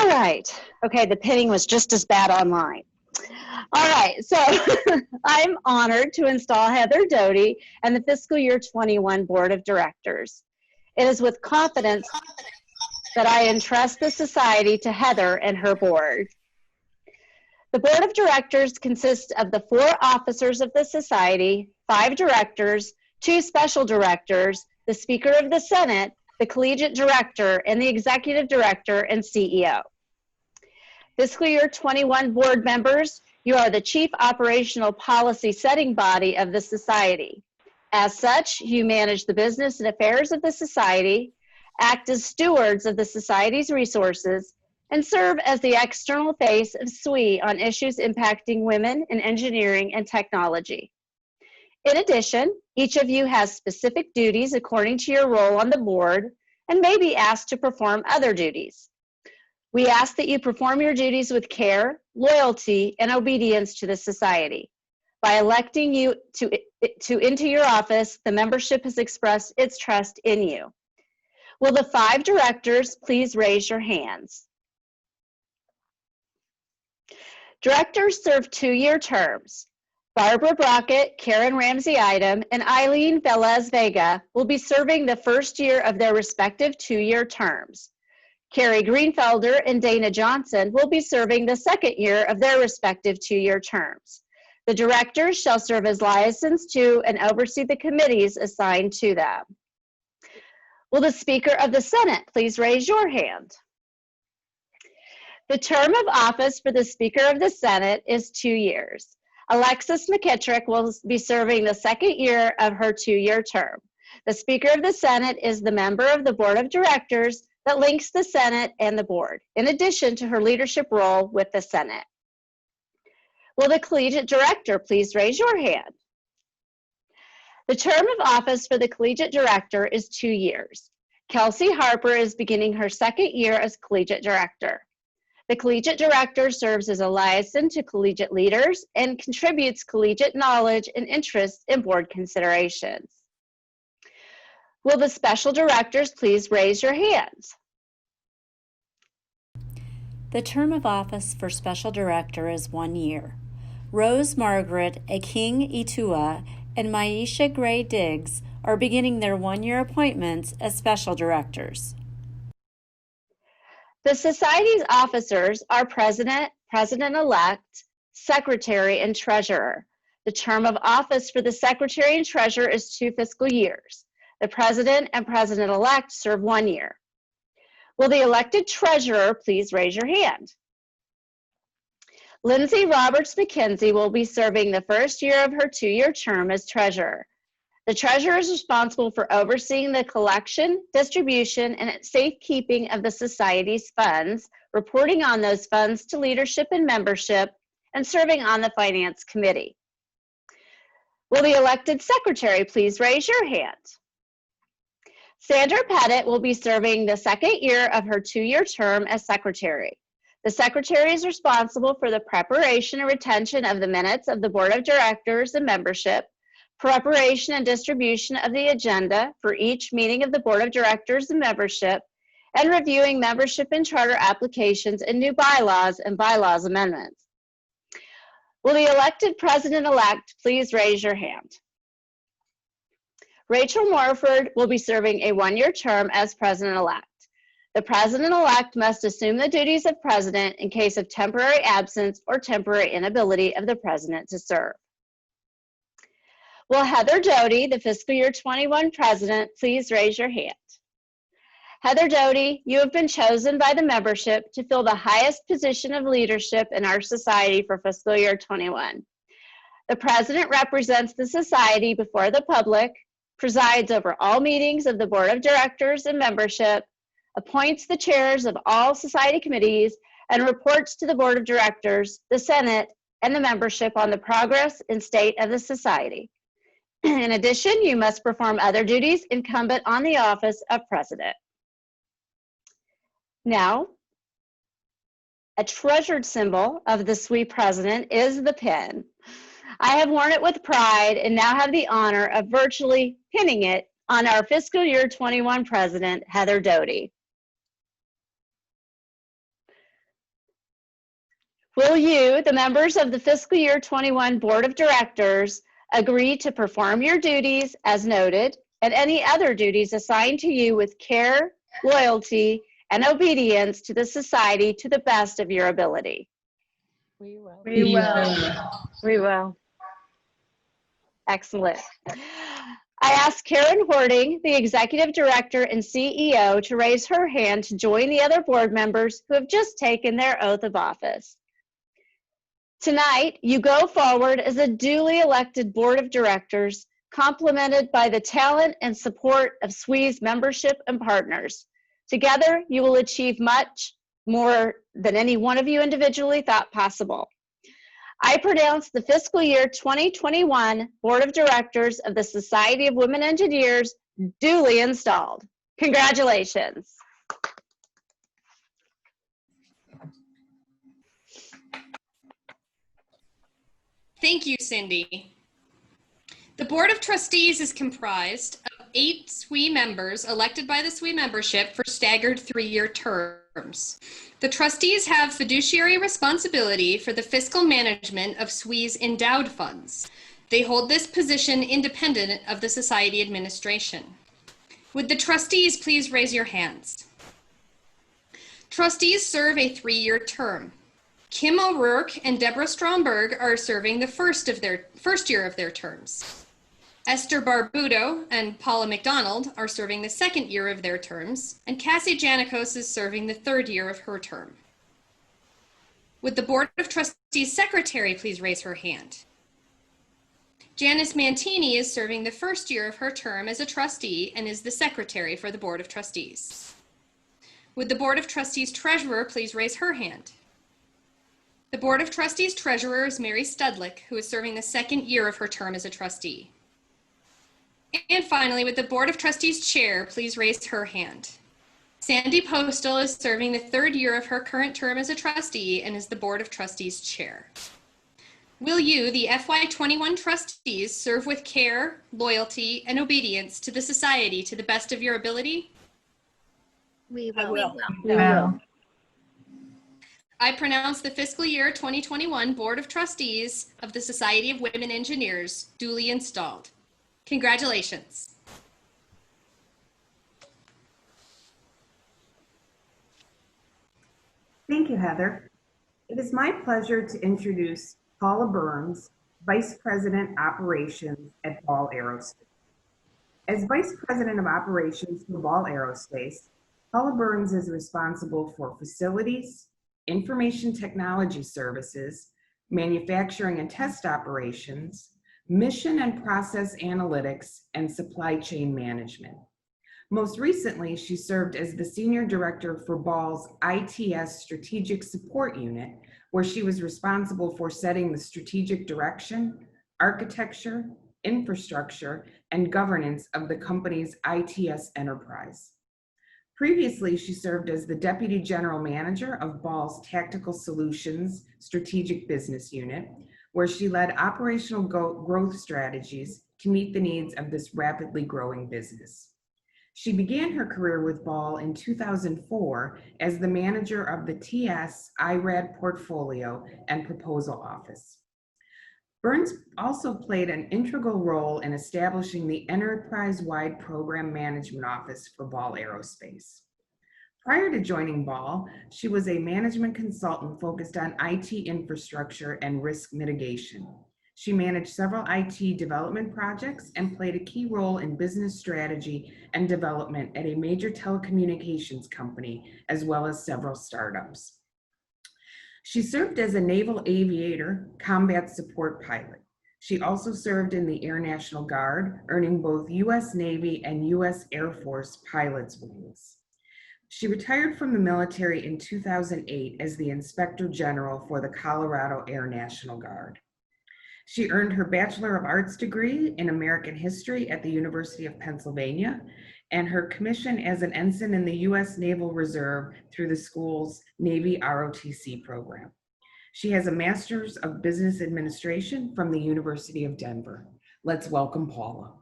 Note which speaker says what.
Speaker 1: All right. Okay, the pinning was just as bad online. All right, so I'm honored to install Heather Doty and the fiscal year 21 Board of Directors. It is with confidence that I entrust the Society to Heather and her board. The Board of Directors consists of the 4 officers of the Society, 5 directors, 2 special directors, the Speaker of the Senate, the Collegiate Director, and the Executive Director and CEO. Fiscal year 21 board members, you are the chief operational policy setting body of the Society. As such, you manage the business and affairs of the Society, act as stewards of the Society's resources, and serve as the external face of SWE on issues impacting women in engineering and technology. In addition, each of you has specific duties according to your role on the board and may be asked to perform other duties. We ask that you perform your duties with care, loyalty, and obedience to the Society. By electing you into your office, the membership has expressed its trust in you. Will the 5 directors please raise your hands? Directors serve 2-year terms. Barbara Brockett, Karen Ramsey-Idem, and Eileen Velez-Vega will be serving the first year of their respective 2-year terms. Carrie Greenfelder and Dana Johnson will be serving the second year of their respective 2-year terms. The directors shall serve as licensed to and oversee the committees assigned to them. Will the Speaker of the Senate please raise your hand? The term of office for the Speaker of the Senate is 2 years. Alexis McKittrick will be serving the second year of her 2-year term. The Speaker of the Senate is the member of the Board of Directors that links the Senate and the board, in addition to her leadership role with the Senate. Will the Collegiate Director please raise your hand? The term of office for the Collegiate Director is 2 years. Kelsey Harper is beginning her second year as Collegiate Director. The Collegiate Director serves as a liaison to collegiate leaders and contributes collegiate knowledge and interest in board considerations. Will the special directors please raise your hands?
Speaker 2: The term of office for special director is 1 year. Rose Margaret Aking Itua and Maisha Gray Diggs are beginning their 1-year appointments as special directors.
Speaker 1: The Society's officers are President, President-elect, Secretary, and Treasurer. The term of office for the Secretary and Treasurer is 2 fiscal years. The President and President-elect serve 1 year. Will the elected Treasurer please raise your hand? Lindsay Roberts McKenzie will be serving the first year of her 2-year term as Treasurer. The Treasurer is responsible for overseeing the collection, distribution, and safekeeping of the Society's funds, reporting on those funds to leadership and membership, and serving on the Finance Committee. Will the elected Secretary please raise your hand? Sandra Pettit will be serving the second year of her 2-year term as Secretary. The Secretary is responsible for the preparation and retention of the minutes of the Board of Directors and membership, preparation and distribution of the agenda for each meeting of the Board of Directors and membership, and reviewing membership and charter applications and new bylaws and bylaws amendments. Will the elected President-elect please raise your hand? Rachel Morford will be serving a 1-year term as President-elect. The President-elect must assume the duties of President in case of temporary absence or temporary inability of the President to serve. Will Heather Doty, the fiscal year 21 President, please raise your hand? Heather Doty, you have been chosen by the membership to fill the highest position of leadership in our Society for fiscal year 21. The President represents the Society before the public, presides over all meetings of the Board of Directors and membership, appoints the chairs of all Society committees, and reports to the Board of Directors, the Senate, and the membership on the progress and state of the Society. In addition, you must perform other duties incumbent on the office of President. Now, a treasured symbol of the SWE President is the pin. I have worn it with pride and now have the honor of virtually pinning it on our fiscal year 21 President, Heather Doty. Will you, the members of the fiscal year 21 Board of Directors, agree to perform your duties as noted and any other duties assigned to you with care, loyalty, and obedience to the society to the best of your ability?
Speaker 3: We will.
Speaker 4: We will.
Speaker 3: We will.
Speaker 1: Excellent. I ask Karen Hoarding, the Executive Director and CEO, to raise her hand to join the other board members who have just taken their oath of office. Tonight, you go forward as a duly elected board of directors, complemented by the talent and support of SWE's membership and partners. Together, you will achieve much more than any one of you individually thought possible. I pronounce the fiscal year 2021 Board of Directors of the Society of Women Engineers duly installed. Congratulations.
Speaker 5: Thank you, Cindy. The Board of Trustees is comprised of 8 SWE members elected by the SWE membership for staggered 3-year terms. The trustees have fiduciary responsibility for the fiscal management of SWE's endowed funds. They hold this position independent of the society administration. Would the trustees please raise your hands? Trustees serve a 3-year term. Kim O'Rourke and Deborah Stromberg are serving the first year of their terms. Esther Barbudo and Paula McDonald are serving the 2nd year of their terms, and Cassie Janikos is serving the 3rd year of her term. Would the Board of Trustees Secretary please raise her hand? Janice Mantini is serving the 1st year of her term as a trustee and is the Secretary for the Board of Trustees. Would the Board of Trustees Treasurer please raise her hand? The Board of Trustees Treasurer is Mary Studlick, who is serving the 2nd year of her term as a trustee. And finally, would the Board of Trustees Chair please raise her hand? Sandy Postal is serving the 3rd year of her current term as a trustee and is the Board of Trustees Chair. Will you, the FY21 trustees, serve with care, loyalty, and obedience to the society to the best of your ability?
Speaker 4: We will.
Speaker 3: We will.
Speaker 5: I pronounce the fiscal year 2021 Board of Trustees of the Society of Women Engineers duly installed. Congratulations.
Speaker 6: Thank you, Heather. It is my pleasure to introduce Paula Burns, Vice President Operations at Ball Aerospace. As Vice President of Operations for Ball Aerospace, Paula Burns is responsible for facilities, information technology services, manufacturing and test operations, mission and process analytics, and supply chain management. Most recently, she served as the Senior Director for Ball's ITS Strategic Support Unit, where she was responsible for setting the strategic direction, architecture, infrastructure, and governance of the company's ITS enterprise. Previously, she served as the Deputy General Manager of Ball's Tactical Solutions Strategic Business Unit, where she led operational growth strategies to meet the needs of this rapidly growing business. She began her career with Ball in 2004 as the manager of the TS IRAD portfolio and proposal office. Burns also played an integral role in establishing the enterprise-wide program management office for Ball Aerospace. Prior to joining Ball, she was a management consultant focused on IT infrastructure and risk mitigation. She managed several IT development projects and played a key role in business strategy and development at a major telecommunications company, as well as several startups. She served as a naval aviator, combat support pilot. She also served in the Air National Guard, earning both U.S. Navy and U.S. Air Force pilot's wings. She retired from the military in 2008 as the Inspector General for the Colorado Air National Guard. She earned her Bachelor of Arts degree in American History at the University of Pennsylvania and her commission as an ensign in the U.S. Naval Reserve through the school's Navy ROTC program. She has a Master's of Business Administration from the University of Denver. Let's welcome Paula.